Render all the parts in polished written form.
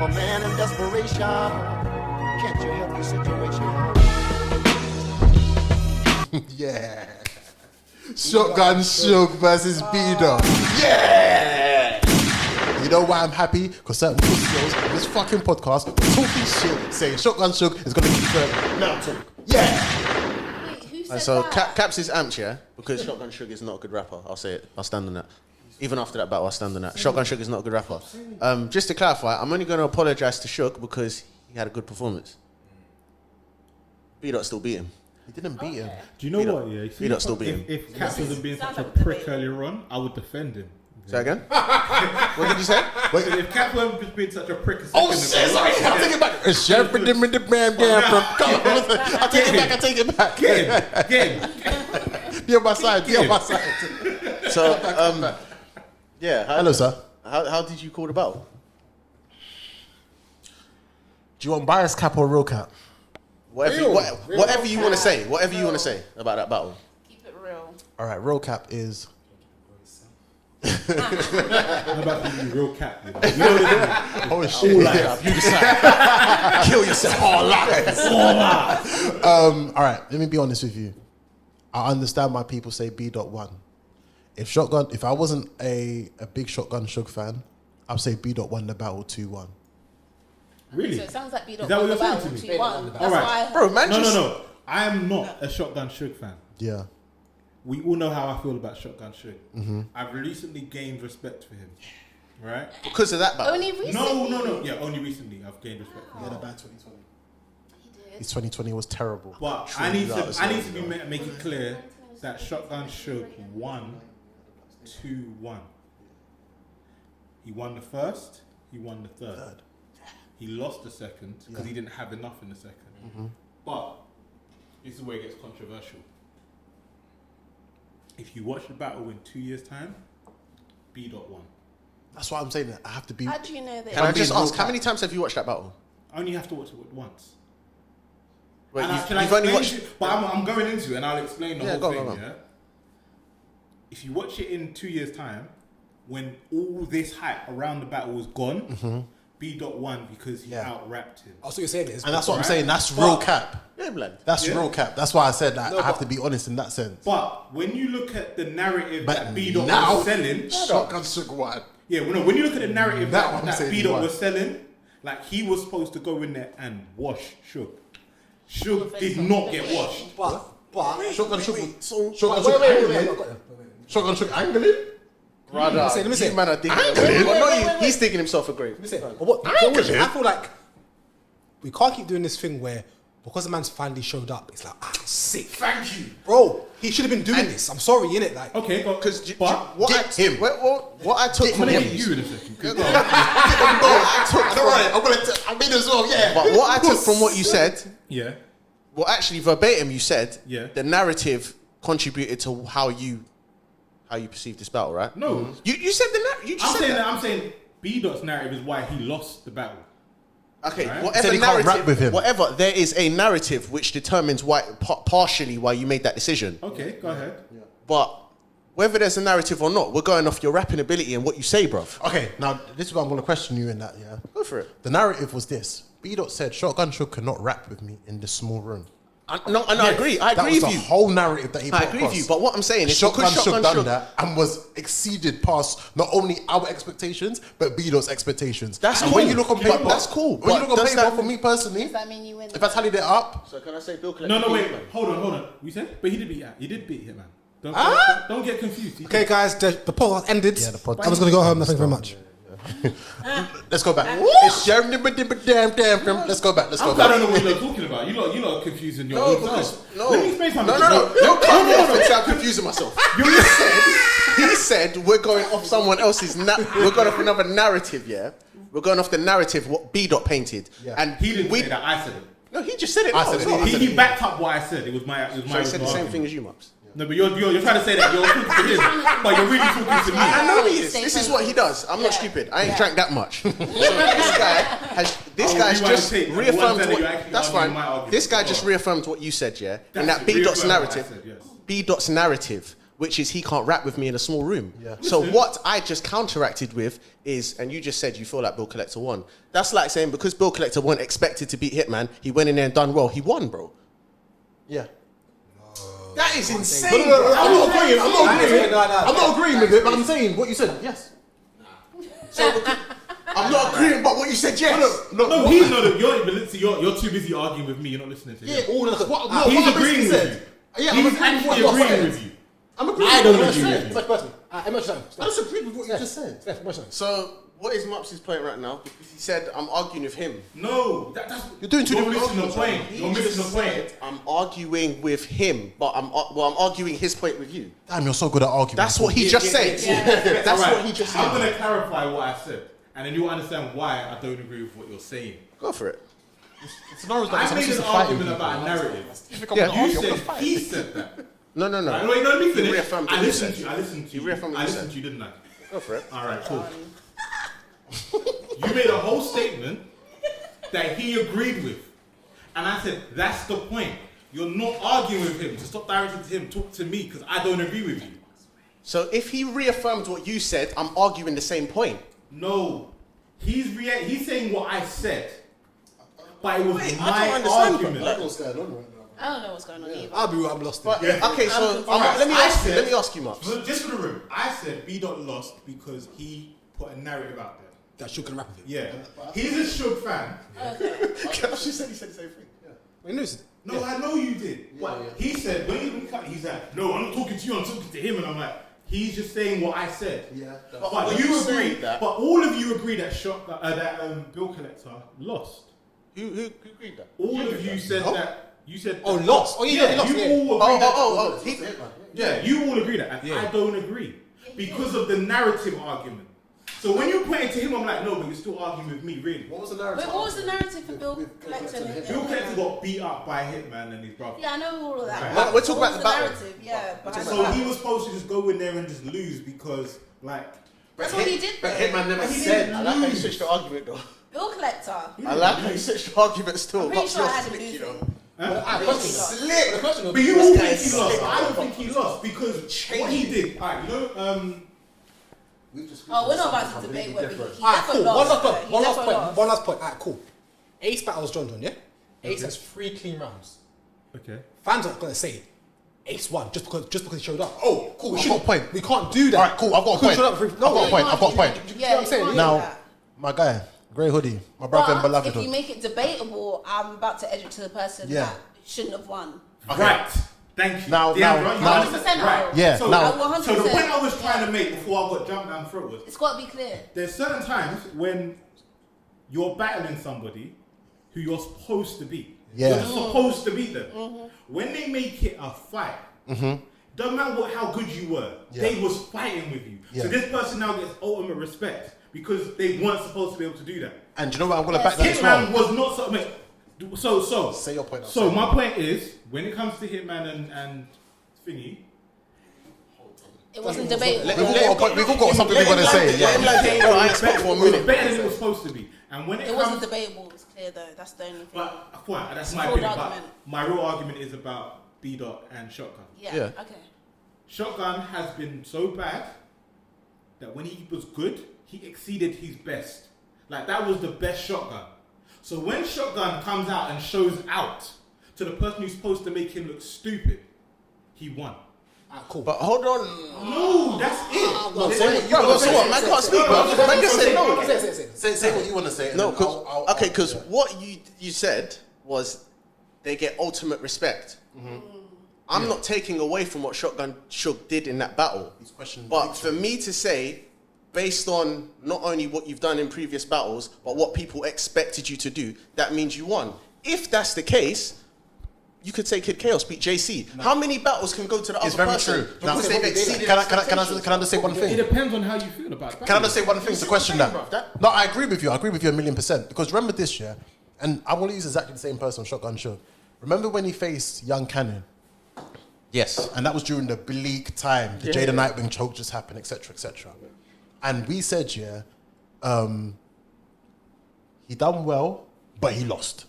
A man in desperation, can't you help your situation? Yeah. Shotgun Suge versus B-Dot. Yeah! You know why I'm happy? Because certain pussies in this fucking podcast are talking shit, saying Shotgun Suge is going to keep going. Now talk. Yeah! Wait, who said So that? Caps is amped, yeah? Because Shotgun Suge is not a good rapper. I'll say it. I'll stand on that. Even after that battle, I'll stand on that. Shotgun Suge is not a good rapper. Just to clarify, I'm only going to apologise to Suge because he had a good performance. B-Dot still beat him. He didn't beat him. Do you know what? Yeah, you see, B-Dot still beat him. if Caps wasn't being such a Sounds like prick debate. earlier on, I would defend him. Say again? What did you say? Wait, if Caps wasn't being such a prick, Oh shit, sorry, I'll take it back. Sheriff with the bam I'll take it back. Game. Be on my side, be on my side. So, yeah. Hello, sir. How did you call the battle? Do you want bias cap or real cap? Whatever you want to say. Whatever you want to say about that battle. Keep it real. All right, real cap is... How about you real cat? You know what it is? Oh shit. You decide. Kill yourself. All lies. All right, let me be honest with you. I understand why people say B.1. If I wasn't a big Shotgun Suge fan, I'd say B.1 the battle 2-1. Really? So it sounds like B-Dot Is that what won you're the saying battle to me? 2-1. That's All right. why. Bro, man, No. I am not a Shotgun Suge fan. Yeah. We all know how I feel about Shotgun Suge. I've recently gained respect for him. Right? Because of that battle. Only recently. No. Yeah, only recently I've gained respect for him. bad 2020. He did. His 2020 was terrible. But I need to make it clear that Shotgun Suge won 2-1. He won the first, he won the third. He lost the second because he didn't have enough in the second. But this is where it gets controversial. If you watch the battle in 2 years' time, B.1. That's why I'm saying that I have to be... How do you know that? Can I just real ask, how cap. many times have you watched that battle? I only have to watch it once. Wait, And you've only watched... But I'm going into it and I'll explain the whole go thing. on. Yeah. If you watch it in 2 years' time, when all this hype around the battle was gone, B.1 because he out-rapped him. Oh, so you're saying it is. And that's what I'm saying. That's real cap. Yeah, blood. That's real cap. That's why I said that I have to be honest in that sense. But when you look at the narrative But that B.Dot now- was selling, Shotgun Suge won. yeah, well, no, when you look at the narrative That one I'm that saying B.Dot won. was selling, like he was supposed to go in there and wash Suge. Suge did not get washed. But Shotgun Suge... So Shotgun wait, Suge wait, angling. Shotgun Suge angling? Brother, let me say. you man are digging Angling? well, not you. He's digging himself a grave. I feel like we can't keep doing this thing where because the man's finally showed up, it's like sick. Thank you. Bro, he should have been doing this. I'm sorry, innit? Like, Okay, Because but what I took I'm from gonna what get you you in a second. 'cause- I mean as well, yeah. But what I took from what you said, yeah. well, actually verbatim, you said Yeah. the narrative contributed to how you perceive this battle, right? No. You said the narrative. You just said that. I'm saying B.Dot's narrative is why he lost the battle. Okay, Right. whatever Said he can't narrative, rap with him. whatever, there is a narrative which determines why, partially why you made that decision. Okay, go ahead. But whether there's a narrative or not, we're going off your rapping ability and what you say, bruv. Okay, now this is what I'm going to question you in that, yeah? Go for it. The narrative was this. B-Dot said Shotgun Suge cannot rap with me in this small room. I agree. I That agree was with the you. whole narrative that he put I agree with across. you. But what I'm saying is Shotgun because Suge Shotgun done Suge, that and was exceeded past not only our expectations but B-Dot's expectations. That's and cool. when you look on But paper, that's cool. When you But look on does paper, that- for me personally, Does that mean you win? if I tallied it up, So can I say Bill No, wait. Hold on. We said, but he did beat him, man. Don't get confused. He okay, did. guys, the podcast ended. Yeah, the podcast- I was gonna go home. Thank you very much. let's go back. It's damn. Let's go back. Let's go I back. don't know what you're talking about. You lot are confusing your No, own because self. no, Let me explain something. Don't cut me off until I'm confusing myself. He said we're going off someone else's. We're going off another narrative. Yeah, we're going off the narrative what B.Dot painted. Yeah. And He didn't say that. I said it. No, he just said it. I now said as it. well. He backed up what I said. It was my. So he said the same thing as you, Mups. No, but you're trying to say that you're talking to him, but you're really talking to me. I know he you is. say This is something. what he does. I'm not Yeah. stupid. I ain't Yeah. drank that much. So this guy's rewind just the tape. reaffirmed One that what. you actually That's argued fine. my argument. This guy Go just on. reaffirmed what you said, yeah. And That's that B.Dot's reaffirmed what I narrative. said, yes. B.Dot's narrative which is he can't rap with me in a small room. Yeah. So what I just counteracted with is, and you just said you feel like Bill Collector won. That's like saying because Bill Collector weren't expected to beat Hitman, he went in there and done well. He won, bro. Yeah. That is insane. No, I'm not agreeing. I'm not agreeing with it, but I'm saying what you said. Yes. So I'm not agreeing, but what you said, yes. No, he's not. You're too busy arguing with me. You're not listening to him. Yeah, all of He's agreeing with you. Yeah, He's actually agreeing with you. I'm agreeing. I don't agree with you. I just agreed with what you just said. So what is Mops's point right now? Because he said I'm arguing with him. No, that's You're doing two different missing the arguments. point. He You're missing just the point. said I'm arguing with him, but I'm arguing his point with you. Damn, you're so good at arguing. That's what he just said. That's Alright, what he just said. I'm gonna clarify what I said, and then you'll understand why I don't agree with what you're saying. Go for it. Scenarios I made an argument about a narrative. Yeah, You said he said that. No. Right, wait, no, let me You finish. reaffirmed what I you listened said. to you. I listened to You you. reaffirmed what I you listened said. to you, didn't I? Go for it. All right, cool. You made a whole statement that he agreed with, and I said that's the point. You're not arguing with him. To stop directing to him, talk to me because I don't agree with you. So if he reaffirmed what you said, I'm arguing the same point. No, he's saying what I said, but it was Wait, I my don't understand, argument. What's going on right now? I don't know what's going on either. I'll be real, I'm lost. But, Yeah. okay, so Alright, let me I ask you. said- Let me ask you, Mops. Just for the room, I said B. Dot lost because he put a narrative out there. That Suge can rap with it. Yeah, he's a Suge fan. She said he said the same thing. Wait, no, it's- No, I know you did. But he said when he cut, he's like, no, I'm not talking to you. I'm talking to him, and I'm like, he's just saying what I said. Yeah. But you you said agree that. But all of you agree that Bill Collector lost. Who agreed that? All of you said that. You said Oh, lost. Oh, yeah, lost, You yeah. all agree that. Oh. Yeah, you all agree that, and I don't agree because of the narrative argument. So when you point it to him, I'm like, no, but you're still arguing with me, really. What was the Wait, narrative? what was the narrative for Bill Collector? Bill Collector got beat up by Hitman and his brother. Yeah, I know all of that. Right. We're talking What about was the battle. narrative, yeah. behind the So battle. he was supposed to just go in there and just lose because, like, That's what he did though. Hitman never He said. didn't I like how you switched the argument, though. Bill Collector. I like how you switched the argument still. I'm pretty Mops, sure I you're had a slick, losing. you know. The question was, but you all think guy's he lost. slick. I don't think he lost because what he did. Alright, you know, Oh, we're not about to debate whether he Alright, cool. definitely lost. One last He point. definitely lost. One last point. Alright, cool. Ace battles John, yeah? Ace has 3 clean rounds. okay. Fans are gonna say Ace won just because he showed up. Oh, cool. I've got a point. We can't do that. Alright, cool. I've got a Could've point. showed up for- I've got a point. I've got a point. You Yeah, know what I'm saying? you can't Now, do that. my guy, grey hoodie, my brother in But if Beloved. you make it debatable, I'm about to edge it to the person Yeah. that shouldn't have won. Right. Thank you. Now- Diandra, now- you now- understand? 100% Right. Yeah, So, now- I 100%. so the point I was trying yeah. to make before I got jumped down the throat was It's got to be clear. there's certain times when you're battling somebody who you're supposed to beat. Yeah. You're supposed to beat them. When they make it a fight, doesn't matter how good you were, Yeah. they was fighting with you. Yeah. So this person now gets ultimate respect because they weren't supposed to be able to do that. And do you know what? I'm going to back that as Hitman well. was not so. So Say your point. So my point is, when it comes to Hitman and Thingy, It wasn't debatable. We've all got something we want to say. Let him land it. Bro, I expect for a it was minute. better than it was supposed to be. And when It it wasn't comes, debatable. It was clear though. That's the only thing. but fine, that's my Broad opinion. But argument. my real argument is about B Dot and Shotgun. Yeah. Yeah. Okay. Shotgun has been so bad that when he was good, he exceeded his best. Like that was the best Shotgun. So when Shotgun comes out and shows out to the person who's supposed to make him look stupid, he won. Alright, cool. But hold on. No, that's it. No, say what you Bro, want to so say. what? Man can't speak, bro. Man just said no. Say what you want to say. and No, then I'll- because yeah. what you said was they get ultimate respect. I'm not taking away from what Shotgun Suge did in that battle. He's questioning But the for me to say, based on not only what you've done in previous battles, but what people expected you to do, that means you won. If that's the case, you could say Kid Chaos beat JC. How many battles can go to the It's other very person? true. Now, Because they've exceeded can I expectations. just say one It thing? depends on how you feel about it. Can I just say one thing to question saying, that? bruv? No, I agree with you. I agree with you 1,000,000%. Because remember this year, and I'm going to use exactly the same person, Shotgun Suge. Remember when he faced Young Cannon? Yes. And that was during the bleak time. The Jada Nightwing choke just happened, etc., etc. And we said, he done well, but he lost.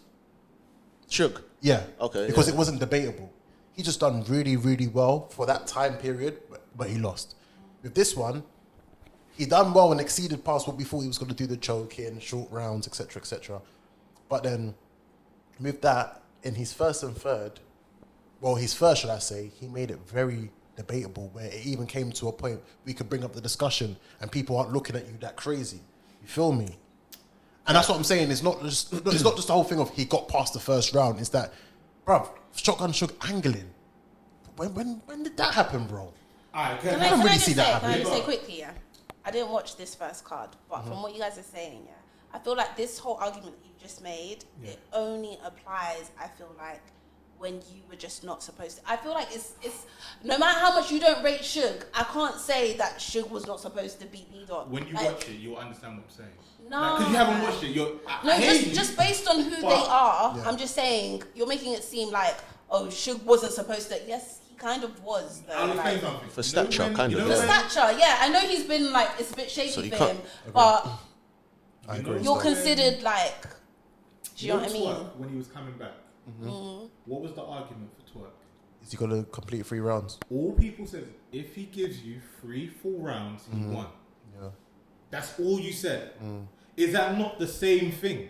Suge. Yeah. Okay, Because yeah. it wasn't debatable. he just done really, really well for that time period, but he lost. With this one, he done well and exceeded past what we thought he was going to do, the choking, short rounds, etc., etc. But then, with that, in his first and third, well, his first, should I say, he made it very debatable, where it even came to a point we could bring up the discussion and people aren't looking at you that crazy. You feel me? And that's what I'm saying. It's not just the whole thing of he got past the first round. It's that, bruv, Shotgun Suge angling. When did that happen, bro? Alright, Can I don't I really just see that say, happening. Can I just say quickly, yeah? I didn't watch this first card, but from what you guys are saying, yeah, I feel like this whole argument that you just made, it only applies, I feel like, when you were just not supposed to. I feel like it's no matter how much you don't rate Suge, I can't say that Suge was not supposed to beat B-Dot. When you watch it, you'll understand what I'm saying. No. Because you haven't watched it. Just based on who they are, I'm just saying, you're making it seem like, oh, Suge wasn't supposed to. Yes, he kind of was, though. I'll explain something. For stature, kind of. For stature, yeah. I know he's been like, it's a bit shaky So you for can't- him, but I agree. you're considered like, do you know what I mean? Twerk, when he was coming back, what was the argument for Twerk? Is he going to complete 3 rounds? All people said, if he gives you 3 full rounds, he won. Yeah. That's all you said. Is that not the same thing?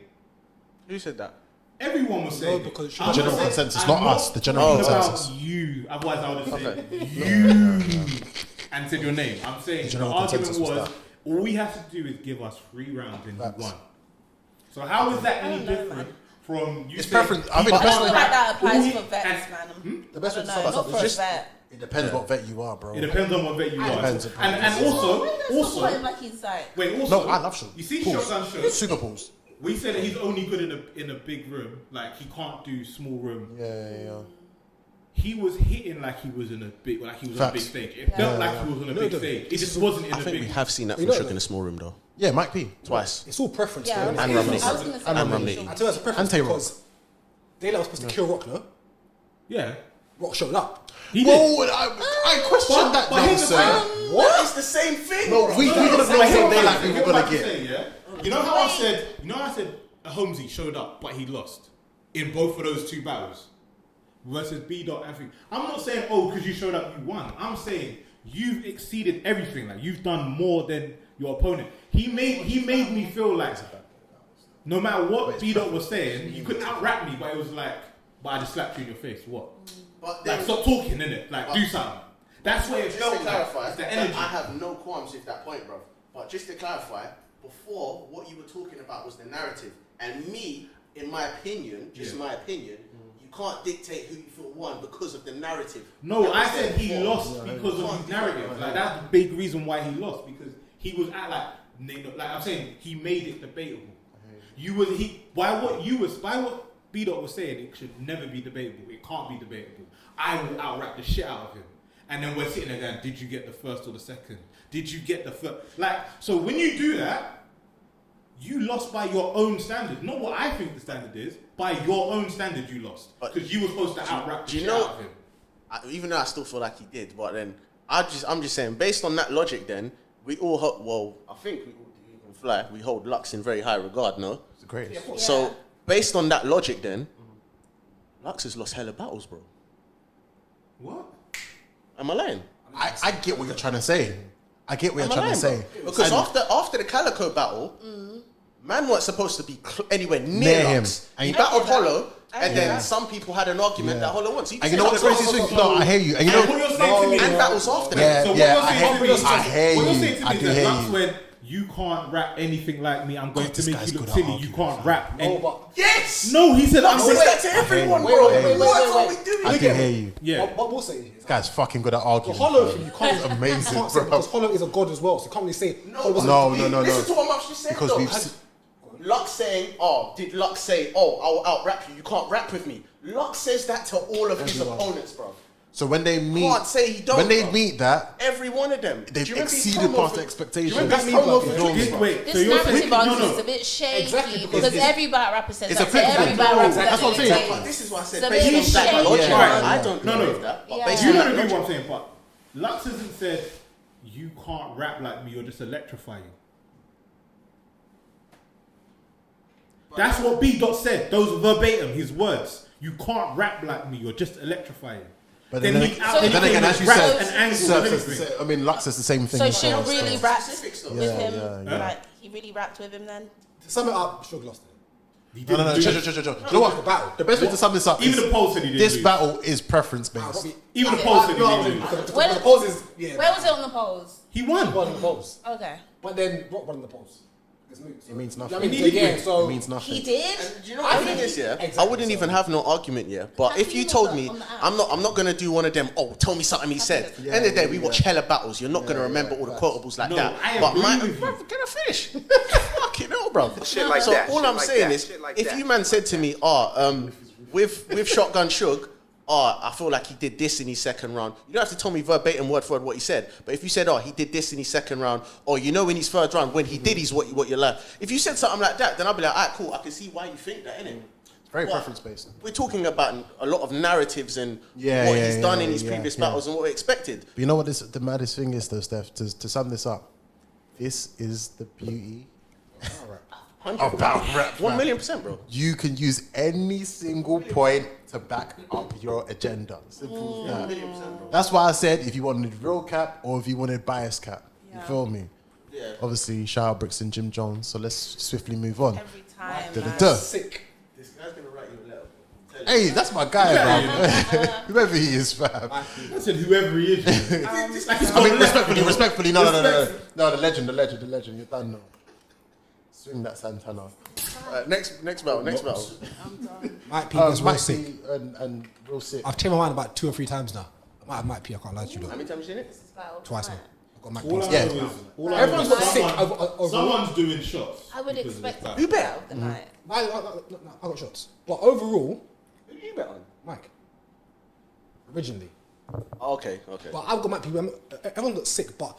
Who said that? Everyone was saying because I'm The general not saying- consensus, I'm not us, the general talking consensus. about you. Otherwise, I would have said you and said your name. I'm saying the general argument consensus was was that. all we have to do is give us 3 rounds and Facts. you won. So how is that any don't know, different from you? It's saying preference. I he think the I best feel way- like that applies All for he- vets, and- man. The best way to No, sum us not up for is a just, vet. it depends what vet you are, bro. It depends on what vet you are. Depends. And also, Like he's like, wait, also, No, I love Suge. You see Pause. Shotgun Suge? Super pools. We said that he's only good in a big room. Like he can't do small room. Yeah. He was hitting like he was in a big, like he was on a big Facts. stage. It felt like he was on a big stage. It just wasn't in I a think big. we have seen that You from know Suge that- in a small room, though. Yeah, Mike P. Twice. It's all preference. yeah. though, innit? And Romney. I was gonna say And that. Romney. I tell you, it's a preference And Tay-Rock. because Daylight was supposed to kill Rock, no? Yeah, Rock showed up. he did. Whoa, I questioned that, but though, here's the sir. thing. What? It's the same thing. No, we No, gonna no, say no, same no, day no, like we no, were no, gonna no, get. say, yeah? You know how I said Holmesy showed up, but he lost in both of those 2 battles versus B-Dot and thing. I'm not saying because you showed up you won. I'm saying you've exceeded everything. Like you've done more than your opponent. He made me feel like no matter what B-Dot was saying, you could out-rap me, but it was like, but I just slapped you in your face. What? But Like stop talking, innit? Like do something. That's what it just felt to like. clarify, It's the energy. I have no qualms with that point, bro. But just to clarify, before what you were talking about was the narrative, and me, in my opinion, my opinion, you can't dictate who you feel won because of the narrative. No, That I was said there he before. lost because of his narrative. Like that's the big reason why he lost because he was at like I'm saying he made it debatable. By what B-Dot was saying, it should never be debatable. It can't be debatable. I will out-rap the shit out of him. And then we're sitting there going, did you get the first or the second? Did you get the first? Like, so when you do that, you lost by your own standard. Not what I think the standard is. By your own standard, you lost. Because you were supposed to out-rap the shit out of him. Even though I still feel like he did, but then I'm just saying, based on that logic, then we all I think we can fly. We hold Lux in very high regard, no? It's the greatest. Yeah. So based on that logic, then Lux has lost hella battles, bro. What? Am I lying? I get what you're trying to say. I get what you're Am I trying to lying, say. bro? Because after the Calico battle, man weren't supposed to be anywhere near Near Lux. him. He And battled I get that. Hollow, and then some people had an argument that Hollow won. So And you know what the craziest thing? No, I hear you. And you And know, what you're saying to me and is- battles after that. Yeah, So what yeah, you're I saying to me is, hear what you're you. saying to I me do is hear that Lux you. when you can't rap anything like me, I'm going God, to this make guy's you look good at silly. You arguing, can't man. rap. No, but Yes! No, he said I'm Lux says going that to everyone, Wait, bro. wait, wait, What wait, are wait. we doing? I do hear you. Yeah. what we'll say is This guy's fucking good at the arguing. Hollow thing. You can't. It's amazing, you can't say bro. because Hollow is a god as well. So you can't really say. Hollow wasn't No, to no, beat. no, Listen no. to what Muff just said, Because though. we've Lux saying, did Lux say, I'll out-rap you, you can't rap with me. Lux says that to all of his opponents, bro. So when they meet, Can't say he don't, when they bro. meet that, Every one of them. they've Do you remember his exceeded promo past for- expectations. Do you remember his That promo means for that- Juice, bro? Wait, This so you're narrative saying argument is a bit shaky Exactly, because because it's- every battle rapper says it's that. a So every principle. battle rapper That's says what I'm that. saying. But this is why I said, So based on it's that shaky. logic, Yeah. I don't No, agree no. with that. But Yeah. based You on don't that agree with what I'm logic, saying, but Lux hasn't said you can't rap like me or just electrify you. That's what B. Dot said. Those verbatim, his words. You can't rap like me or just electrify you. But then then he again, as you raps said, an angle Surf and says the everything. same- I mean, Lux says the same thing. So as Suge well, really so- rapped Specifics, though. with Yeah, him. yeah. Like he really rapped with him then. To sum it up, Suge lost it. He No, didn't do chill. it. You know what? Battle. The best way to sum this up Even is the poll said he didn't this lose. battle is preference based. Even the poll said he No, didn't lose. the polls is yeah. Where was it on the polls? He won. One of the polls, Okay. but then Rock won the polls. It means nothing. I mean, He did yeah. win. So It means nothing. He did. Do you know what the thing is, yeah? Exactly, I wouldn't so- even have no argument, yeah. But if you Happy told on me, the app. I'm not gonna do one of them. Oh, tell me something he said. End of the day, we watch hella battles. You're not gonna remember all the quotables like No, that. I But agree my, with you. bro, can I finish? Fucking hell, bro. Shit like so that, all shit I'm like saying that, is, shit like if that. you man said to me, with Shotgun Suge, I feel like he did this in his second round. You don't have to tell me verbatim, word for word, what he said. But if you said, he did this in his second round, or in his third round, when he did his what you like. If you said something like that, then I'll be like, alright, cool. I can see why you think that, innit? It's very But preference based. We're talking about a lot of narratives and Yeah, what yeah, he's done in yeah, his yeah, previous yeah. battles and what we expected. But you know what the maddest thing is, though, Steph? To sum this up, this is the beauty of battle rap. 1,000,000%, bro. You can use any single point to back up your agenda. Simple as that. 1,000,000%, bro. That's why I said if you wanted real cap or if you wanted bias cap. You Yeah. feel me? Yeah. Obviously, shout out Bricks and Jim Jones. So let's swiftly move on. Every time. Da-da-da. man. sick. This guy's gonna write you a letter. Hey, that's my guy, bro. Whoever he is, fam. I said whoever he is. Like he's I got mean, left. respectfully, no, the legend, you're done now. Swing that Santana. Next battle. Might P was real Mike sick. P and Real Sick. I've changed my mind about 2 or 3 times now. I might have Mike P. I can't lie to you How though. many times you seen it? This is battle Twice now. tonight. I've got Mike All I P. know Yeah. is, all I Everyone's know got is sick someone- over- Someone's doing shots. I would because of expect this it battle. to be battle of the night. I got shots. But overall, Who you bet on? Mike. Originally. Okay. But I've got Mike P. Everyone got sick, but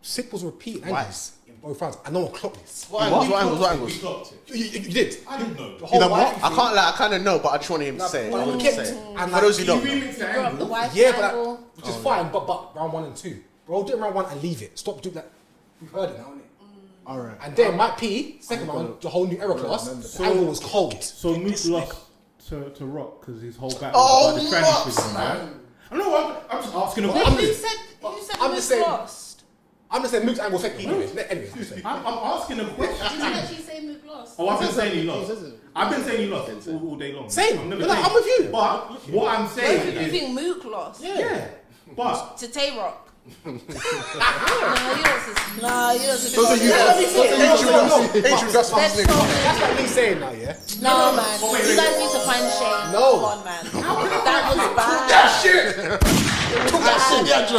sick was repeating angles in both rounds. And no one clocked this. What angles? We clocked it. You did. I didn't know. The whole know Mike what? I can't lie. I kind of know, but I just wanted him to say it. I But wanted he him to kept, say it. and For those who He don't know. remixed the Brought up the angle. wife yeah, but angle. which is fine, but round 1 and 2. Bro, do it round 1 and leave it. Stop doing that. We've heard it now, innit? All right. And then Mike P, second round, the whole new era class, the angle was cold. So Mook lost to Rock because his whole battle Oh, was about the Ross, tranny thing, right? I know. I'm just asking a Wait, question. who said I'm Mook just saying- lost? I'm just saying Mook's angle was anyway. Anyway. I'm asking a Did you question. actually say Mook lost? Oh, I've been saying he lost. I've been saying he lost all day long. Same. I'm never No, saying- I'm with you. But what I'm Both saying of you is, think Mook lost? yeah. But To Tay Rock? No, you don't. Adrian Gus fans Let's nigga. talk. That's what he's saying now, yeah? No, man. You guys need to find shame. No. Come on, man. That was bad.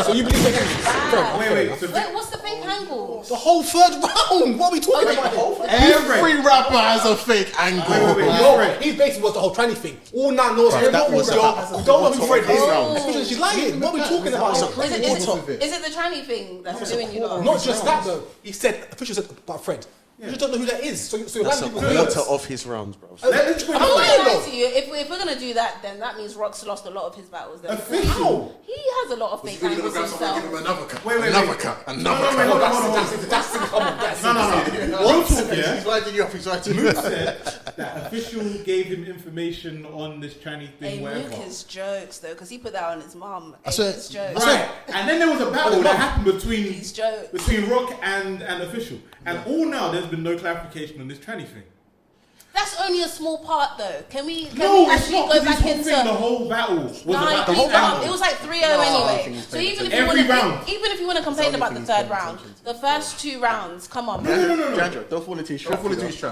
So you believe that? wait. So Wait, what's the fake angle? The whole third round. What are we talking about here? Every rapper has a fake angle. Wait. No, his basically was the whole tranny thing. All night knows That was about we don't know who Fred is. round. Especially she's lying. What are we talking about? Is it the tranny thing that's doing you lot? Not just that though. He said, official said about Fred. You just don't know who that is. So you're That's a landing people quarter of his rounds, bro. I'm not lying, gonna lie though. to you. If we're gonna do that, then that means Rock's lost a lot of his battles. Then. Official. He has a lot of fake angles himself. Another cut. Wait. Another cut. No. Real talk, yeah. He's lighting you up. He's lighting you Mook up. said that official gave him information on this tranny Hey, thing, Luke whatever. is jokes though, because he put that on his mum. Hey, swear- it's jokes. Right, and then there was a battle that happened between He's jokes. Rock and official, and all now there's been no clarification on this tranny thing. That's only a small part though. Can we No, it's actually not. go 'Cause back this whole into? thing, the whole battle was No, about it the it was like 3-0 anyway. So even if you Every want to, round. even if you want to complain about the third round, the first 2 rounds, come on, man. No. Diandra, don't fall into his trap. The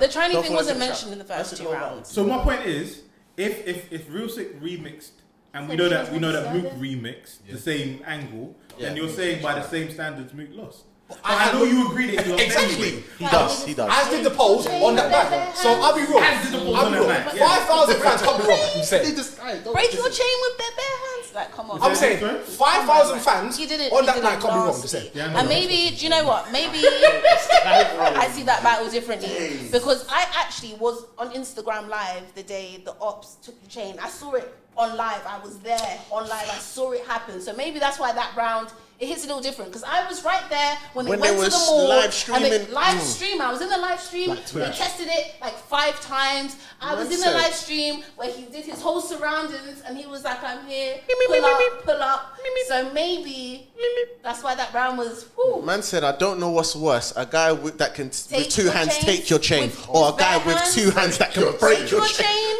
tranny thing wasn't mentioned in the first 2 rounds. So my point is, if Real Sikh remixed, and we know that Mook remixed the same angle, then you're saying by the same standards Mook lost. But I know you agree that he lost Exactly. anyway. He does. As did the polls on that back. So I'll be real. As did the polls on that back, yeah. 5,000 fans can't be wrong. I'm saying. Break your chain with their bare hands. Like, come on. I'm man. saying 5,000 fans He did it. on he that did night it can't be wrong. last Just saying. week. And maybe, do you know what? Maybe I see that battle differently because I actually was on Instagram Live the day the Ops took the chain. I saw it on live. I was there on live. I saw it happen. So maybe that's why that round it hits a little different. Because I was right there when they went to the mall. Live and streaming. they, live stream. I was in the live stream. They tested it like 5 times. I was in the live stream where he did his whole surroundings and he was like, I'm here. Pull up. So maybe that's why that round was. Whew. Man said, I don't know what's worse. A guy that can with Take 2 your hands chain, take your chain, with or a his guy bare with hands, 2 hands that can break your chain.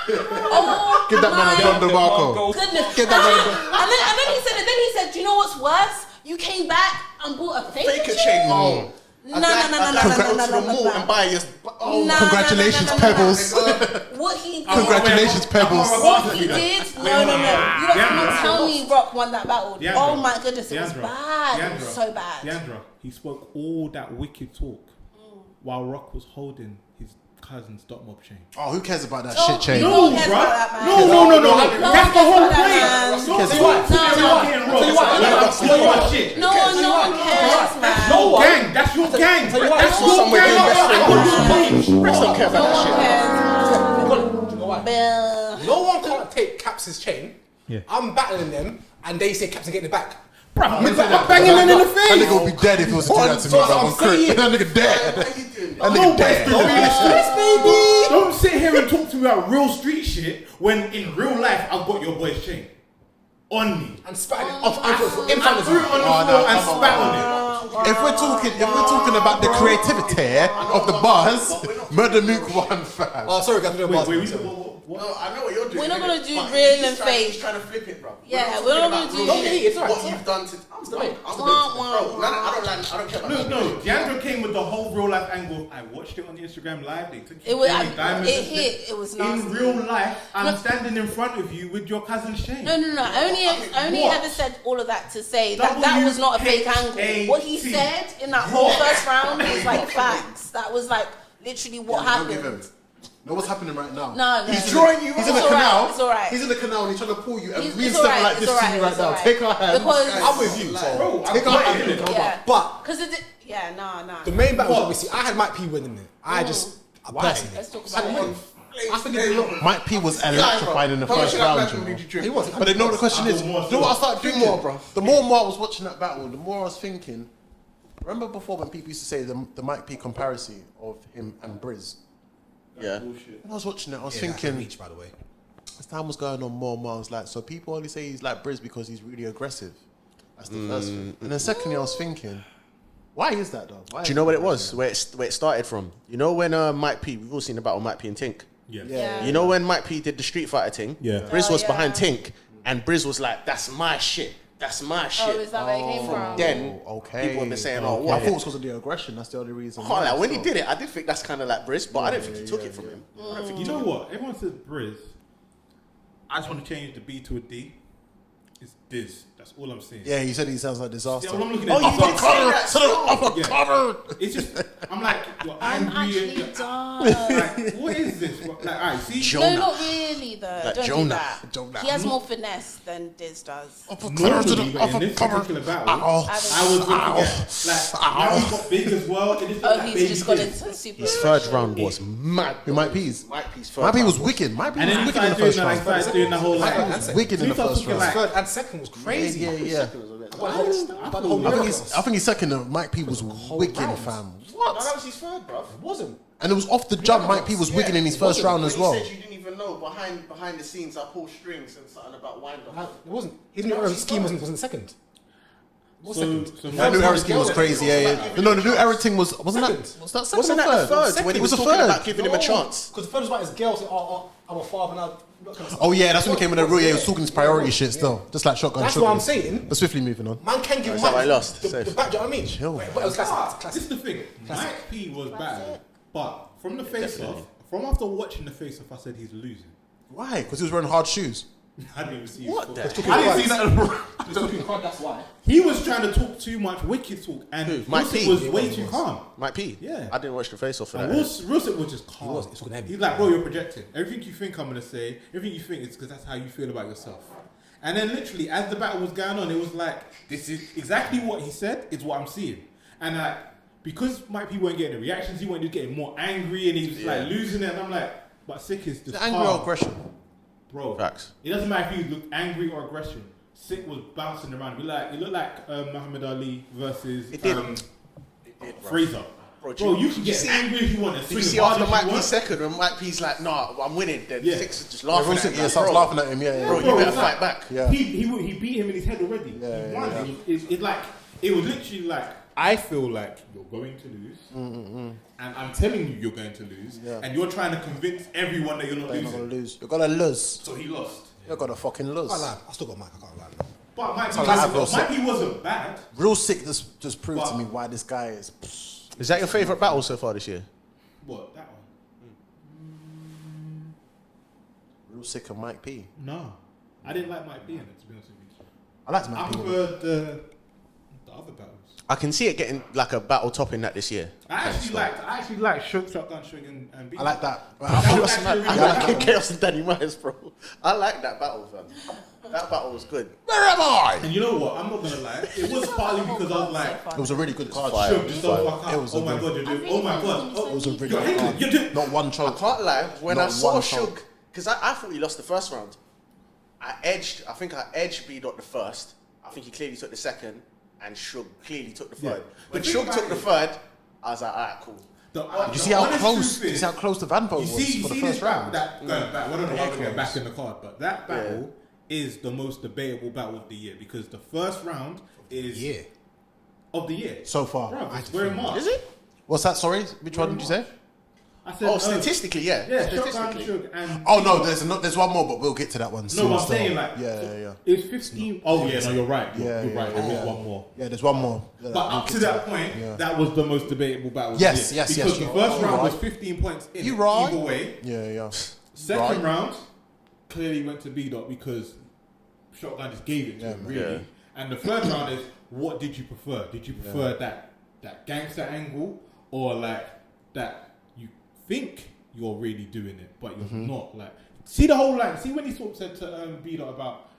Oh, Give that man a Don DeMarco. goodness. Get that and then he said it. Then he said, do you know what's worse? You came back and bought a fake chain. Oh. No. Go to the mall and buy your. Congratulations, Pebbles. What he did. Congratulations, Pebbles. What he did. No. You don't even tell me Rock won that battle. Diandra. Oh my goodness, it was bad. It was Diandra. so bad. Diandra, he spoke all that wicked talk while Rock was holding his cousin's dot mob chain. Oh, who cares about that Oh, shit chain? no No, one cares bruh. about that, man. No. That's the whole point. No one cares, man. No gang. That's your gang. That's your Somewhere doing gang. Rex don't care about that shit. Do you know why? Bill. No one can't take Caps' chain. Yeah. I'm battling them, and they say Caps are getting it back. Bruh, banging man in the That face. nigga would be dead if he was to do that to me. That's That what one I'm crit. saying. That nigga dead. That No, nigga dead. Don't sit here and talk to me about real street shit when in real life I've got your boy's chain on me. And spat it off in I front of threw it on the floor and spat on it. If we're talking about the creativity of the bars, Murder Nuke won, fam. Oh, sorry, guys. What? No, I know what you're doing. We're not gonna do but real he's and trying- fake. He's trying to flip it, bro. Yeah, we're not gonna do real it. shit. It's alright, What it's you've done to. I'm the bait. Wah, Bro, I don't care about that. No, Diandra came with the whole real life angle. I watched it on the Instagram live. They took It was. diamonds It and hit. shit. It was nasty. In real life, I'm standing in front of you with your cousin's chain. No. I only What? ever said all of that to say that was not a fake angle. What he said in that whole first round was like facts. That was like literally what Don't give him. happened. Know what's happening right now? No. He's drawing you. He's in the It's alright, canal. it's alright. He's in the canal and he's trying to pull you. And It's me and alright, Steph are like it's this to alright, you right it's now. alright. Take our hands. Because- I'm with you. Bro, Take our hands. Yeah. But Because no. the main battle, obviously, I had Mike P winning it. I just personally. Let's talk about it. I think it's a lot. Mike P was electrified in the first round. You know. He was. But then, no, the question is, you know what I started thinking? more, bro. The more I was watching that battle, the more I was thinking. Remember before when people used to say the Mike P comparison of him and Briz? Yeah. When I was watching it, I was That's a thinking, reach, by the way. as time was going on more and more, I was like, so people only say he's like Briz because he's really aggressive. That's the first thing. And then secondly, I was thinking, why is that though? Why Do you know what it was? Where it started from? You know when Mike P, we've all seen the battle Mike P and Tink. Yeah. You know when Mike P did the Street Fighter thing? Yeah. Briz was yeah. behind Tink, and Briz was like, "That's my shit. That's my shit." Oh, is that where it came from? Then Okay. people have been saying, I "Oh, thought what?" it was because of the aggression. That's the only reason. Can't lie, when he did it, I did think that's kind of like Briz, but I don't think he took it from him. You know what? Everyone says Briz. I just want to change the B to a D. It's Diz. That's all I'm saying. Yeah, he said he sounds like disaster. Yeah, well, I'm looking Oh, at you disaster. did say that. Covered. It's just, I'm like, you're I'm angry. actually and done. like, what is this? Like, alright, see, No, not really though. Like Don't Jonah. do that. Jonah. He has more finesse than Diz does. normally, but in this particular battle, I was looking at, like, now he got big as well. And it's Oh, like he's baby just got Diz. into super. His third round was mad. Who Mike P's? Mike P's third Mike P round was wicked. Mike P And was then he wicked in the started doing first that, round. started doing the whole like, He was wicked in the So he first started round. Third and second was crazy. Yeah. I think he's second. Mike P was wicked, fam. No, that was his third, bro. It wasn't. And it was off the jump. Mike P was wicked in his first round as well. He said you didn't even know behind the scenes I pull strings and something about wind up. It wasn't. His new scheme wasn't second. Was So, second. so That new era scheme was crazy. Yeah. No, the new era thing was wasn't that second Wasn't or that the third? third when he It was was a talking third. about giving him a chance? Because the first was his girl said, I'm a father now. Oh yeah, that's when he came in the real. Yeah, he was talking his priority shit still, just like shotgun. That's Sugar. what I'm saying. But swiftly moving on. Man can give That's Mike how I lost. the Safe. back, do you know what I mean? Chill. But it was classic. This is the thing. Mike P was bad, but from the face off, from after watching the face off, I said he's losing. Why? Because he was wearing hard shoes. I didn't even see What his the foot. heck? I didn't see that. That's why. He was trying to talk too much wicked talk, and Who? Mike Wilson P? was way too calm. Mike P. Yeah. I didn't watch the face off for And that. Wilson was just calm. was talking heavy. He's like, bro, you're projecting. Everything you think I'm gonna say, everything you think is because that's how you feel about yourself. And then literally, as the battle was going on, it was like, this is exactly what he said. It's what I'm seeing. And because Mike P weren't getting the reactions, he wasn't getting more angry, and he was like losing it. And I'm like, but Sikh is just The anger or calm. aggression. Bro, Facts. it doesn't matter if you look angry or aggression. Sikh was bouncing around. It looked like Muhammad Ali versus It did. Fraser. Bro, You can get angry if you want to. Did Swing you see as hard after as Mike you P's want. second, when Mike P's like, nah, I'm winning, then Yeah. Six is just Yeah, laughing Real at Sikh, him. yeah, Like, starts bro, laughing at him. Yeah, Bro, yeah. you better it's fight back. Yeah. He beat him in his head already. He won. It like it was literally like, I feel like you're going to lose, and I'm telling you you're going to lose, and you're trying to convince everyone that you're not You're losing. not gonna lose. You're gonna lose. So he lost. You're gonna fucking lose. I can't lie. I still got Mike. I can't lie. But like Mikey wasn't bad. Real Sick just proved to me why this guy is. Is that your favourite battle so far this year? What, that one? Real Sick and Mike P. No. I didn't like Mike being it, to be honest with you. I liked I Mike P. preferred the other battles. I can see it getting like a battle topping that this year. I actually liked Suge, Shotgun Suge and Beat. I like that. That was actually really I like good. Chaos and Danny Myers, bro. I like that battle, fam. That battle was good. Where am I? And you know what? I'm not gonna lie. It was partly because I was like, It was a really good card. fire. Suge, just don't fuck It up. was Oh a my really- god, you're doing. Oh my god. It was a really You're good angry. card. You're doing. Not one I choke. can't lie. When Not I saw one choke. Suge, because I thought he lost the first round. I think I edged B-Dot the first. I think he clearly took the second, and Suge clearly took the third. When The thing Suge about took the it- third, I was like, alright, cool. Did you see how close? Did you see how close the Vanpo was for the first round? That going back. I don't know how to Very get back in the card, but that battle is the most debatable battle of the year because the first round is of the year So far. Bro, it's we're in March. Is it? What's that? Sorry, which one did you say? I said, Oh, statistically, yeah. yeah, Shotgun Statistically. Suge and Oh no, there's one more, but we'll get to that one. no, soon but I'm still. saying like yeah. it's 15. Oh yeah, no, you're right. You're right. There is yeah. one more. Yeah, there's one more. But up to that point, that was the most debatable battle. of Yes, the year. yes, Because yes, the you're first round right. was 15 points in You right? either way. Yeah. Second Right. round clearly went to B-Dot because Shotgun just gave it to him, really. Yeah. And the third round is, what did you prefer? Did you prefer that gangster angle or like that you think you're really doing it, but you're not? Like, see the whole see when he sort of said to B-Dot about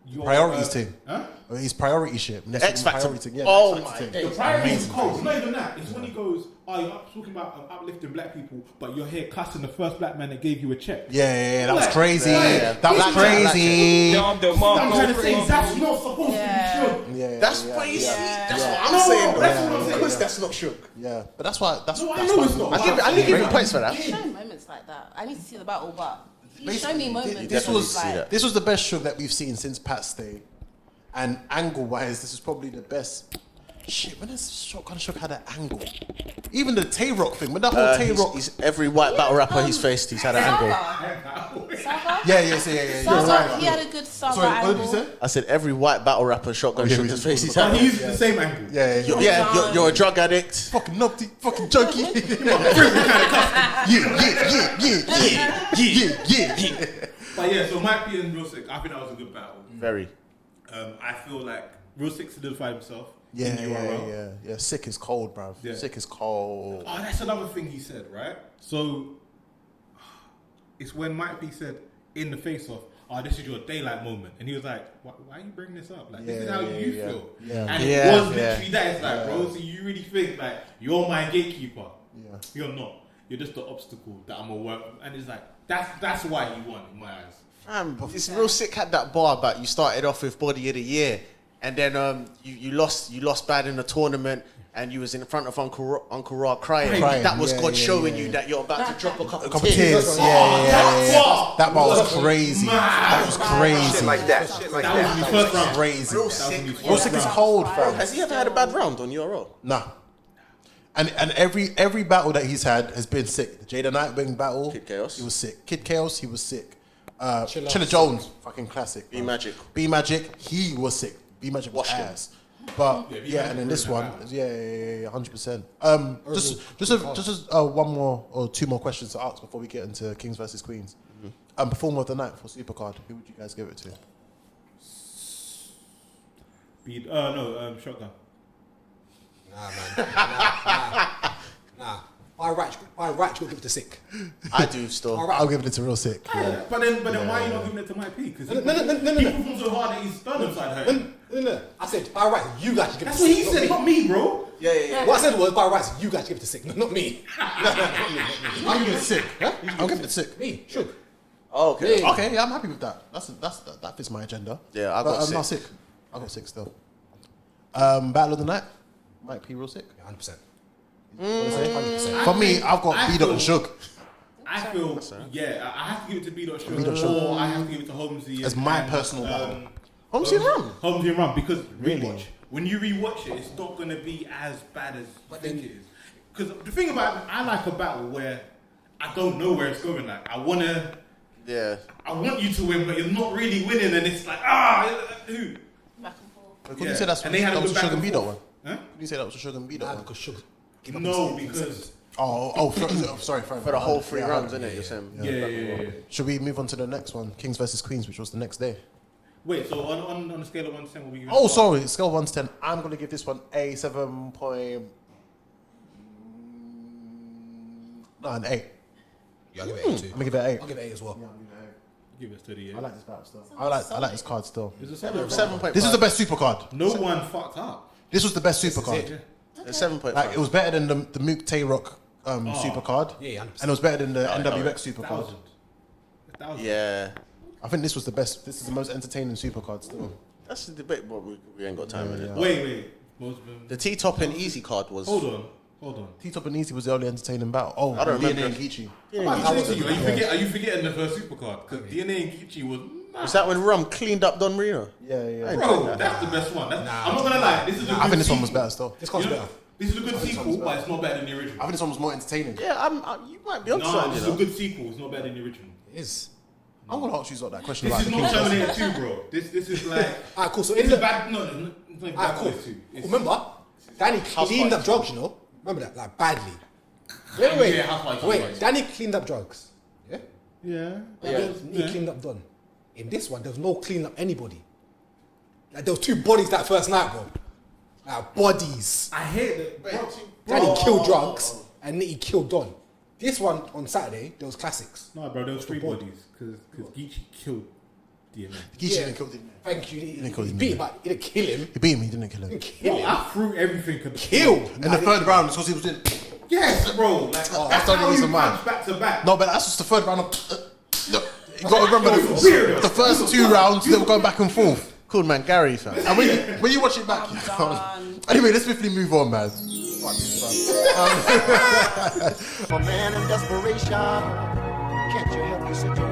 your Priorities thing. Huh? His priority shit. The X Factor. Yeah, Oh the X my Factor thing. days. The priority is cold. It's not even that. It's when he goes, "Oh, you're talking about uplifting black people, but you're here cussing the first black man that gave you a check." Yeah, that was Like, crazy. yeah. That was Like, crazy. I'm trying to say that's not supposed to be true. Yeah, That's yeah, what you yeah. see. That's Yeah. what I'm No, saying. that's Bro. what I'm saying. Because that's not Suge. Yeah, but that's why. That's No, I that's know why it's not. I give him points for that. Show moments like that. I need to see the battle, but you show me moments. This that was was like, this was the best show that we've seen since Pat's Day, and angle wise, this is probably the best. Shit, when has Shotgun Shook had an angle? Even the Tay Rock thing, when that whole Tay Rock. He's every white battle rapper he's faced, he's had an angle. Saga? Yeah. Saga, he had a good Saga Sorry, angle. what did you say? I said every white battle rapper Shotgun yeah, Suge we has did. faced, he's And had. he uses the same angle. You're a drug addict. Fucking numpty, fucking junkie. Yeah. But yeah, so Mike P and Real Sikh, I think that was a good battle. Very. I feel like Real Sikh solidified himself. Yeah, in the URL. yeah. Sick is cold, bruv. Yeah. Sick is cold. Oh, that's another thing he said, right? So it's when Mike P said in the face off, "Oh, this is your daylight moment," and he was like, "Why are you bringing this up? Like, this is how you feel." Yeah. And Yeah, it was yeah. literally that. It's like, bro, so you really think like you're my gatekeeper? Yeah. You're not. You're just the obstacle that I'm gonna work. And it's like that's why he won in my eyes. It's Real Sick had that bar about you started off with body of the year, and then you lost bad in the tournament, and you was in front of Uncle Ra crying. Crying, That was yeah, God yeah, showing yeah. you that you're about to drop a couple A couple tears. Yeah. That bar was crazy. That was crazy. Shit like that. That was in his first round. Crazy. Real Sick. Real Sick is cold, fam. Has he ever had a bad round on URL? Nah. And every battle that he's had has been sick. The Jada Nightwing battle, Kid Chaos. he was sick. Kid Chaos, he was sick. Chilla. Chilla Jones, fucking classic. B Magic. B Magic, he was sick. B Magic was Washed him. ass. But Yeah, B yeah, Magic and then this ruined one, that yeah, 100%. Just one more or two more questions to ask before we get into Kings versus Queens. Performer of the night for Supercard, who would you guys give it to? Shotgun. Nah, man. Nah. By right, you'll give it to Sikh. I do still. I'll give it to Real Sick. Yeah. But then why are you not giving it to Mike P? Because he No. performed so hard that he's done inside her. No. I said, by right, you guys should give it That's to what Sikh. he said, not me, bro. Yeah. What I said was, by right, you guys should give it to Sikh, not me. I'll give it to Sick. I'll give it to Sick. Me, Suge. Oh, okay. Yeah. Okay, yeah, I'm happy with that. That fits my agenda. Yeah, I But, got not sick. sick. I got sick still. Battle of the night. Mike P. Real Sick. 100%. What do you say? 100%. For me, I've got I B. Dot and feel- Suge I feel, yeah, I have to give it to B. Dot B. Dot Sugar, or I have to give it to Holmesy. as my personal battle. Holmesy and Rum. Holmesy and Rum, because Really? rewatch. When you rewatch it, it's not going to be as bad as you think it is. Because the thing about it, I like a battle where I don't know where it's going. Like, I want you to win, but you're not really winning, and it's like, who? Back and forth. Could you say that's And they had a that was good a back Suge and and B. Dot forth. one? Huh? Could you say that was a Suge and B. Dot Nah, one? because Suge. give up No, his because senses. Sorry. For the whole 3 rounds, innit? You're saying? yeah. Should we move on to the next one? Kings versus Queens, which was the next day. Wait, so on a scale of 1 to 10, what we giving? Oh, sorry. Scale 1 to 10. I'm going to give this one a 7 point... No, an 8. Yeah, I'll give it 8 too. I'm going to give it an 8. I'll give it 8 as well. Give it to the I like this battle still. I like this card still. It's a 7.5. This is the best super card. No one fucked up. This was the best super card. it. It's 7.5. Like, it was better than the Mook Tay-Rock super card. Yeah, 100%. And it was better than the NWX super card. 1,000. Yeah. I think this was the best. This is the most entertaining super card still. That's the debate, but we ain't got time in it. Wait. Most of them. The T-Top and Easy card was... Hold on. T-Top and Easy was the only entertaining battle. Oh, I don't DNA remember. and Geechee. Are you forgetting the first supercard? Because DNA and Geechee was mad. Was that when Rum cleaned up Don Marino? Yeah. Bro, that's the best one. I'm not gonna lie. This is a good I think this one was sequel. better still. This card's You know, better. This is a good sequel, but it's not better than the I original. think this one was more entertaining. Yeah, you might be on No, something, this you is a know. good sequel. It's not better than the original. It is. I'm gonna ask you that question This about is the not Kings versus Terminator 2, bro. This is like. Alright, cool. So It's in a the bad. No, it's not even Alright, Bad cool. Boys 2. It's- Remember, Danny cleaned up drugs, you know? Remember that? Like, badly. Wait. Yeah, Housewives. Danny cleaned up drugs. Yeah? Yeah. He cleaned up Don. In this one, there was no cleaning up anybody. Like, there was 2 bodies that first night, bro. Like, bodies. I hate that. Danny killed drugs, and Nitty killed Don. This one, on Saturday, there was classics. No, bro, there was 3 bodies because Geechee killed DNA. Geechee Yeah. didn't kill him. Thank you. didn't kill He him, beat yeah. him, but he didn't kill him. He beat him. He didn't kill him. He didn't kill Bro, him. I threw everything at the Kill. In the third round, because he was in. Yes, bro. Like, that's that's the only how reason you why. punch back to back. No, but that's just the third round. You got to remember Weird. the first 2 rounds they were going back and forth. Cool, man. Gary, fam. And when you watch it back, you can't. Anyway, let's swiftly move on, man. A man in desperation. Can't you help the situation?